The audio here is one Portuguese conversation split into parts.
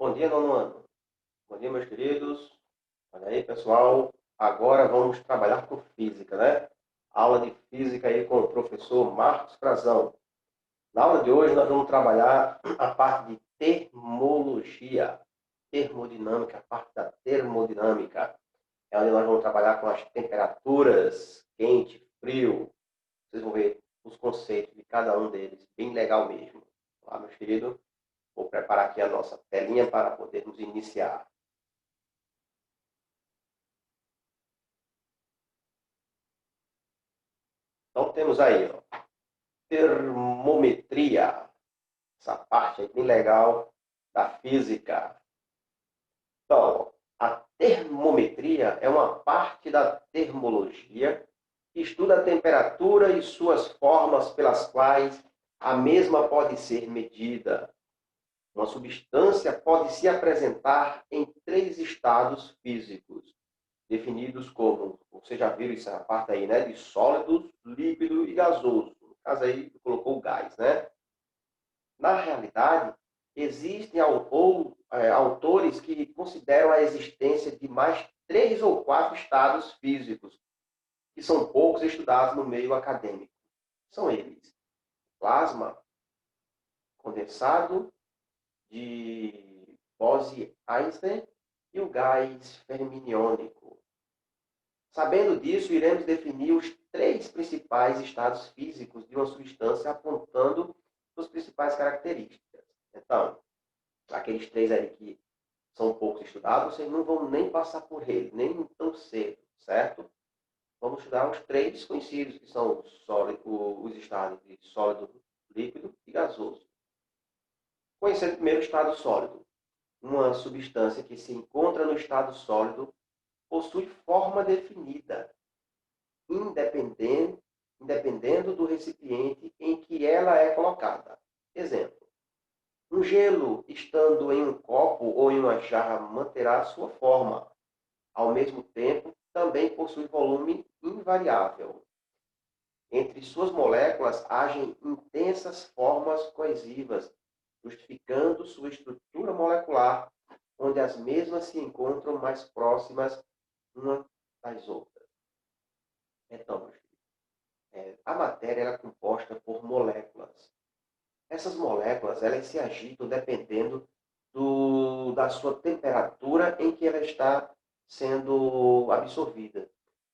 Bom dia, nono ano. Bom dia, meus queridos. Olha aí, pessoal. Agora vamos trabalhar com física, né? Aula de física aí com o professor Marcos Frazão. Na aula de hoje nós vamos trabalhar a parte de termologia, termodinâmica, a parte da termodinâmica. É onde nós vamos trabalhar com as temperaturas, quente, frio. Vocês vão ver os conceitos de cada um deles. Bem legal mesmo. Lá, meus queridos. Vou preparar aqui a nossa telinha para podermos iniciar. Então temos aí, ó, termometria, essa parte aí bem legal da física. Então, a termometria é uma parte da termologia que estuda a temperatura e suas formas pelas quais a mesma pode ser medida. Uma substância pode se apresentar em três estados físicos, definidos como, você já viu essa parte aí, né? De sólido, líquido e gasoso. No caso aí, colocou o gás, né? Na realidade, existem autores que consideram a existência de mais 3 ou 4 estados físicos, que são poucos estudados no meio acadêmico. São eles: plasma, condensado, de Bose-Einstein e o gás fermiônico. Sabendo disso, iremos definir os 3 principais estados físicos de uma substância, apontando suas principais características. Então, aqueles 3 aí que são poucos estudados, vocês não vão nem passar por eles, nem tão cedo, certo? Vamos estudar os 3 conhecidos, que são os estados de sólido, líquido e gasoso. Conhecendo primeiro o estado sólido. Uma substância que se encontra no estado sólido possui forma definida, independendo do recipiente em que ela é colocada. Exemplo: um gelo estando em um copo ou em uma jarra manterá sua forma. Ao mesmo tempo, também possui volume invariável. Entre suas moléculas agem intensas formas coesivas, justificando sua estrutura molecular, onde as mesmas se encontram mais próximas umas das outras. Então, a matéria é composta por moléculas. Essas moléculas elas se agitam dependendo da sua temperatura em que ela está sendo absorvida.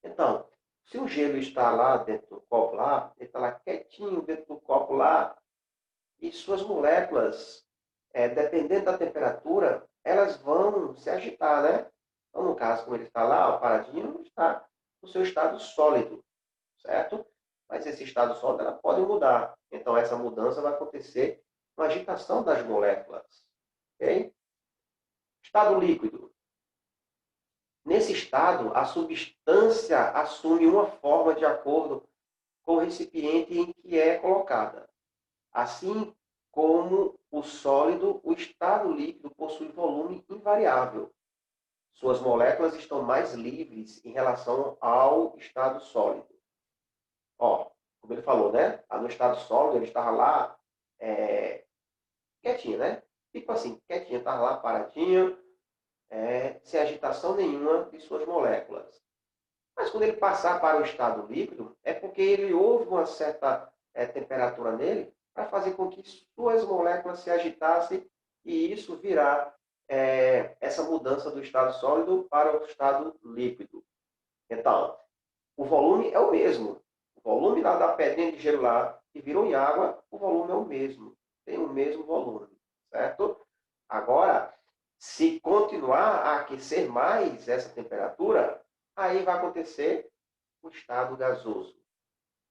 Então, se o gelo está lá dentro do copo lá, ele está lá quietinho dentro do copo lá, e suas moléculas, dependendo da temperatura, elas vão se agitar, né? Então, no caso, como ele está lá, o paradinho está no seu estado sólido, certo? Mas esse estado sólido ela pode mudar. Então, essa mudança vai acontecer com a agitação das moléculas. Ok? Estado líquido. Nesse estado, a substância assume uma forma de acordo com o recipiente em que é colocada. Assim como o sólido, o estado líquido possui volume invariável. Suas moléculas estão mais livres em relação ao estado sólido. Ó, como ele falou, né? No estado sólido, ele estava lá quietinho, né? Tipo assim, quietinho, estava lá paradinho, sem agitação nenhuma de suas moléculas. Mas quando ele passar para o estado líquido, é porque ele houve uma certa temperatura nele para fazer com que suas moléculas se agitassem e isso virá essa mudança do estado sólido para o estado líquido. Então, o volume é o mesmo. O volume lá da pedrinha de gelo lá, que virou em água, o volume é o mesmo. Tem o mesmo volume, certo? Agora, se continuar a aquecer mais essa temperatura, aí vai acontecer o estado gasoso.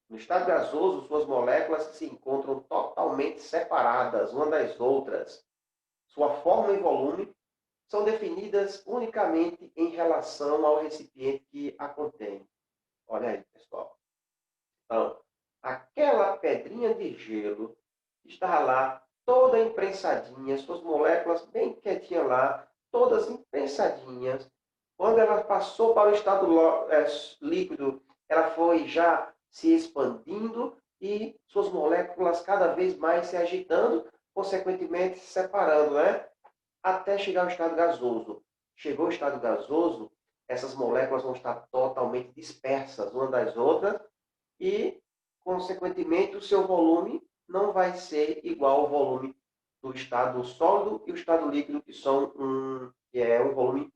No estado gasoso, suas moléculas se encontram totalmente separadas umas das outras. Sua forma e volume são definidas unicamente em relação ao recipiente que a contém. Olha aí, pessoal. Então, aquela pedrinha de gelo está lá, toda imprensadinha, suas moléculas bem quietinhas lá, todas imprensadinhas. Quando ela passou para o estado líquido, ela foi já se expandindo e suas moléculas cada vez mais se agitando, consequentemente se separando, né? até chegar ao estado gasoso. Chegou ao estado gasoso, essas moléculas vão estar totalmente dispersas umas das outras e, consequentemente, o seu volume não vai ser igual ao volume do estado sólido e o estado líquido, que é um volume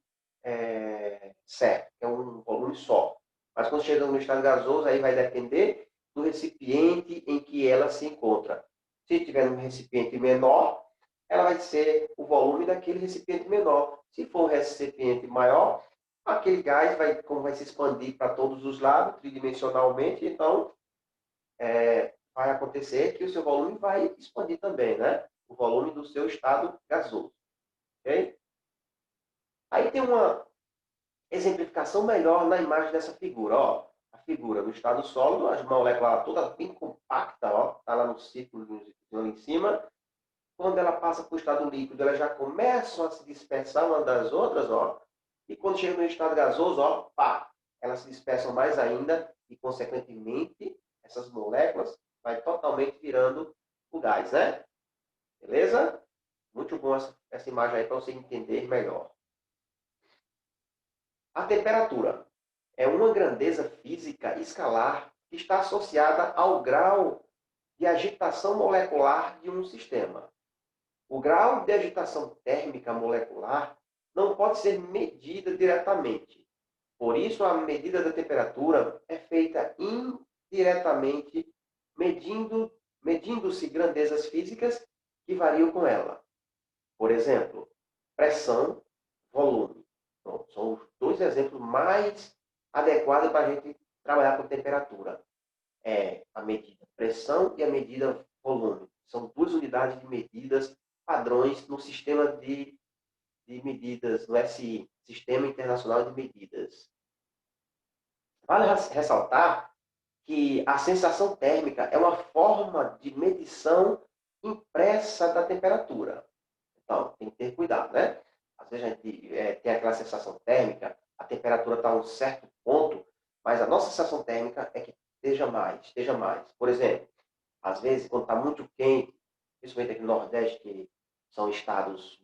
certo, que é um volume só. Mas quando chega no estado gasoso, aí vai depender do recipiente em que ela se encontra. Se tiver um recipiente menor, ela vai ser o volume daquele recipiente menor. Se for um recipiente maior, aquele gás vai, como vai se expandir para todos os lados, tridimensionalmente, então vai acontecer que o seu volume vai expandir também, né? O volume do seu estado gasoso. Ok? Aí tem uma exemplificação melhor na imagem dessa figura. Ó, a figura no estado sólido, as moléculas toda bem compacta, ó, tá lá no círculo lá em cima. Quando ela passa para o estado líquido, elas já começam a se dispersar uma das outras, ó. E quando chega no estado gasoso, ó, pá, elas se dispersam mais ainda e, consequentemente, essas moléculas vai totalmente virando o gás, né? Beleza? Muito bom essa imagem aí para você entender melhor. A temperatura é uma grandeza física escalar que está associada ao grau de agitação molecular de um sistema. O grau de agitação térmica molecular não pode ser medida diretamente. Por isso, a medida da temperatura é feita indiretamente, medindo-se grandezas físicas que variam com ela. Por exemplo, pressão, volume. Então, são os dois exemplos mais adequados para a gente trabalhar com temperatura. É a medida pressão e a medida volume. São duas unidades de medidas padrões no sistema de medidas, no SI, Sistema Internacional de Medidas. Vale ressaltar que a sensação térmica é uma forma de medição impressa da temperatura. Então, tem que ter cuidado, né? Às vezes a gente tem aquela sensação térmica, a temperatura está a um certo ponto, mas a nossa sensação térmica é que esteja mais. Por exemplo, às vezes, quando está muito quente, principalmente aqui no Nordeste, que são estados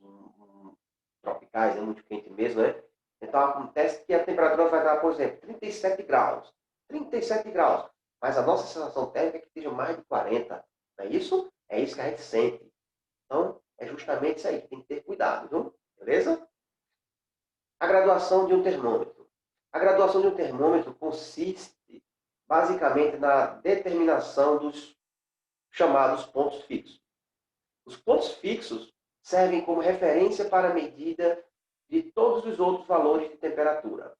tropicais, é muito quente mesmo, né? Então, acontece que a temperatura vai dar, por exemplo, 37 graus. 37 graus. Mas a nossa sensação térmica é que esteja mais de 40. Não é isso? É isso que a gente sente. Então, é justamente isso aí que tem que ter cuidado, viu? Beleza? A graduação de um termômetro. A graduação de um termômetro consiste basicamente na determinação dos chamados pontos fixos. Os pontos fixos servem como referência para a medida de todos os outros valores de temperatura.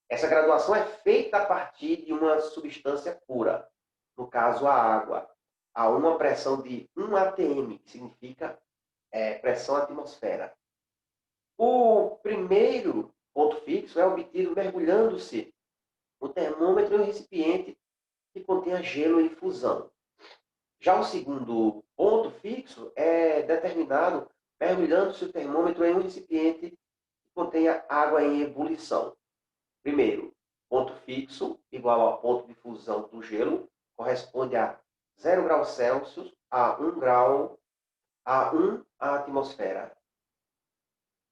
Essa graduação é feita a partir de uma substância pura, no caso a água, a uma pressão de 1 atm, que significa pressão atmosfera. O primeiro ponto fixo é obtido mergulhando-se o termômetro em um recipiente que contenha gelo em fusão. Já o segundo ponto fixo é determinado mergulhando-se o termômetro em um recipiente que contenha água em ebulição. Primeiro, ponto fixo igual ao ponto de fusão do gelo, corresponde a 0 graus Celsius a 1 grau a 1 a atmosfera.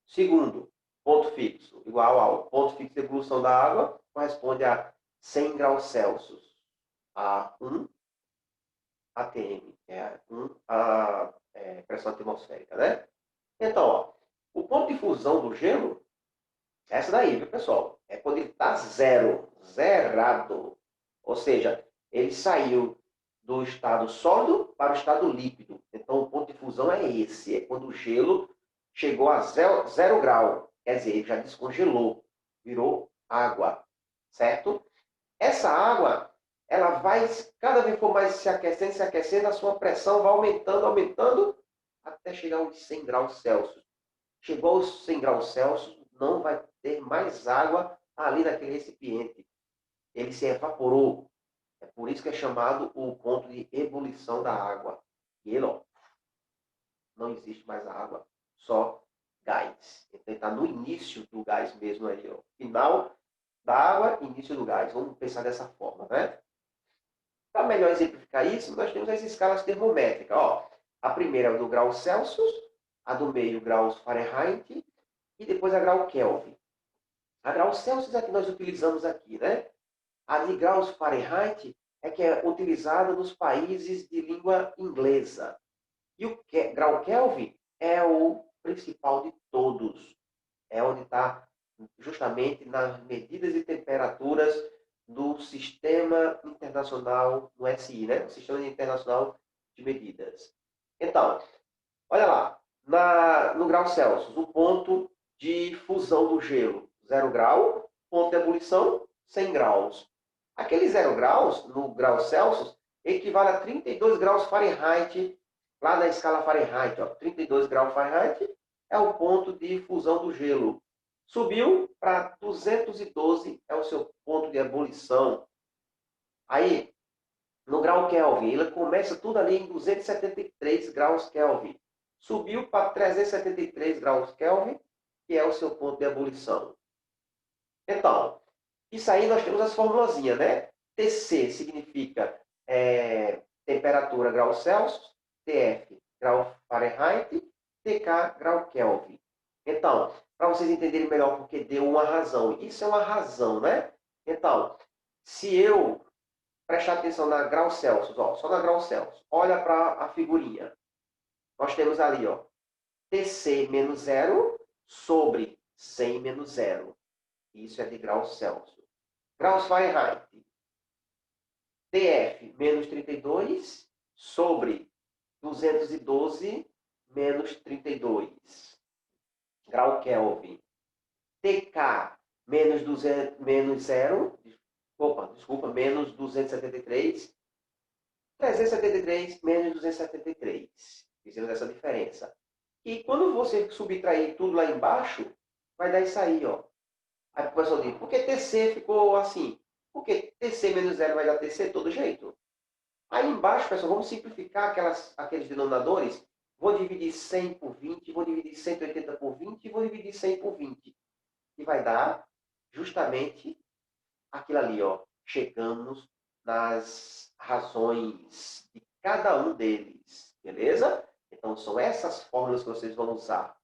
Segundo, ponto fixo igual ao ponto fixo de ebulição da água, corresponde a 100 graus Celsius a 1 atm, a pressão atmosférica, né? Então, ó, o ponto de fusão do gelo é essa daí, viu, pessoal? É quando ele está zerado. Ou seja, ele saiu do estado sólido para o estado líquido. Então, o ponto de fusão é esse. É quando o gelo chegou a zero grau. Quer dizer, ele já descongelou. Virou água. Certo? Essa água, ela vai, cada vez for mais se aquecendo, a sua pressão vai aumentando, aumentando, até chegar aos 100 graus Celsius. Chegou aos 100 graus Celsius, não vai ter mais água ali naquele recipiente. Ele se evaporou. É por isso que é chamado o ponto de ebulição da água. E ele, ó, não existe mais água, só gás. Então ele está no início do gás mesmo aí, ó. Final da água, início do gás. Vamos pensar dessa forma, né? Para melhor exemplificar isso, nós temos as escalas termométricas. Ó, a primeira é do grau Celsius, a do meio graus Fahrenheit e depois a grau Kelvin. A grau Celsius é que nós utilizamos aqui, né? A de graus Fahrenheit é que é utilizada nos países de língua inglesa. E o grau Kelvin é o principal de todos. É onde está justamente nas medidas de temperaturas do Sistema Internacional, no SI, né? O Sistema Internacional de Medidas. Então, olha lá, no grau Celsius, o ponto de fusão do gelo, 0 grau, ponto de ebulição, 100 graus. Aquele 0 graus, no grau Celsius, equivale a 32 graus Fahrenheit, lá na escala Fahrenheit. Ó, 32 graus Fahrenheit é o ponto de fusão do gelo. Subiu para 212, é o seu ponto de ebulição. Aí, no grau Kelvin, ele começa tudo ali em 273 graus Kelvin. Subiu para 373 graus Kelvin, que é o seu ponto de ebulição. Então, isso aí nós temos as formulazinhas, né? TC significa temperatura grau Celsius, TF grau Fahrenheit, TK grau Kelvin. Então, para vocês entenderem melhor porque deu uma razão. Isso é uma razão, né? Então, se eu prestar atenção na grau Celsius, ó, só na grau Celsius, olha para a figurinha. Nós temos ali, ó, TC menos 0 sobre 100 menos 0. Isso é de graus Celsius. Graus Fahrenheit. TF menos 32 sobre 212 menos 32. Grau Kelvin. TK menos 200, menos 0. Desculpa, menos 273. 373 menos 273. Fizemos essa diferença. E quando você subtrair tudo lá embaixo, vai dar isso aí, ó. Aí o professor diz, por que TC ficou assim? Porque TC menos 0 vai dar TC de todo jeito. Aí embaixo, pessoal, vamos simplificar aqueles denominadores. Vou dividir 100 por 20, vou dividir 180 por 20 e vou dividir 100 por 20. E vai dar justamente aquilo ali, ó. Chegamos nas razões de cada um deles, beleza? Então, são essas fórmulas que vocês vão usar.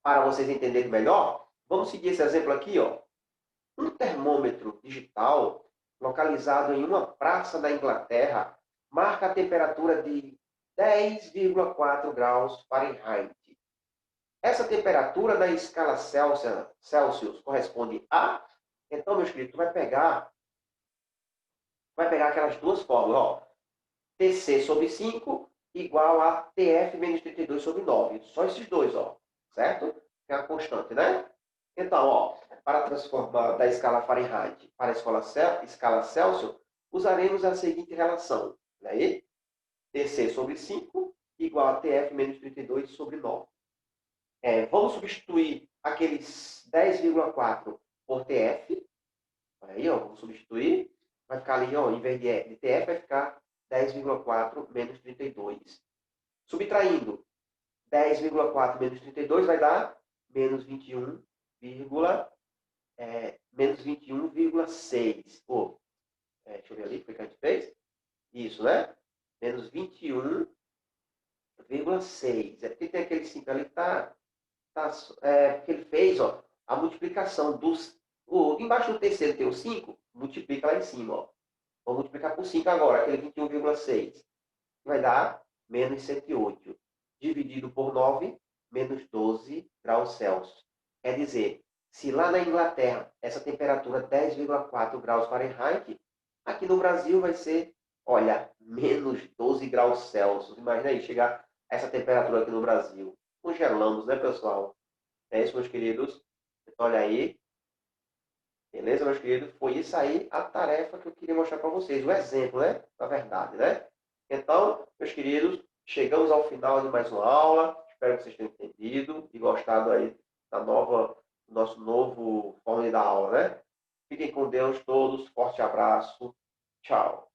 Para vocês entenderem melhor, vamos seguir esse exemplo aqui, ó. Um termômetro digital, localizado em uma praça da Inglaterra, marca a temperatura de 10,4 graus Fahrenheit. Essa temperatura na escala Celsius corresponde a... Então, meus queridos, vai pegar aquelas duas fórmulas, ó. TC sobre 5 igual a TF menos 32 sobre 9. Só esses dois, ó. Certo? É a constante, né? Então, ó, para transformar da escala Fahrenheit para a escala Celsius, usaremos a seguinte relação. Né? TC sobre 5 igual a TF menos 32 sobre 9. Vamos substituir aqueles 10,4 por TF. Olha aí, ó, vamos substituir. Vai ficar ali, ó, em vez de TF, vai ficar 10,4 menos 32. Subtraindo 10,4 menos 32 vai dar menos 21, menos 21,6. Pô, deixa eu ver ali, o que a gente fez? Isso, né? Menos 21,6. É porque tem aquele 5 ali que porque ele fez, ó, a multiplicação dos... embaixo do terceiro tem o 5, multiplica lá em cima, ó. Vou multiplicar por 5 agora, aquele 21,6. Vai dar menos 108. Dividido por 9, menos 12 graus Celsius. Quer dizer, se lá na Inglaterra essa temperatura é 10,4 graus Fahrenheit, aqui no Brasil vai ser, olha, menos 12 graus Celsius. Imagina aí, chegar a essa temperatura aqui no Brasil. Congelamos, né, pessoal? É isso, meus queridos. Então, olha aí. Beleza, meus queridos? Foi isso aí a tarefa que eu queria mostrar para vocês. O exemplo, né? Na verdade, né? Então, meus queridos, chegamos ao final de mais uma aula. Espero que vocês tenham entendido e gostado aí do nosso novo forma de dar aula, né? Fiquem com Deus todos. Forte abraço. Tchau.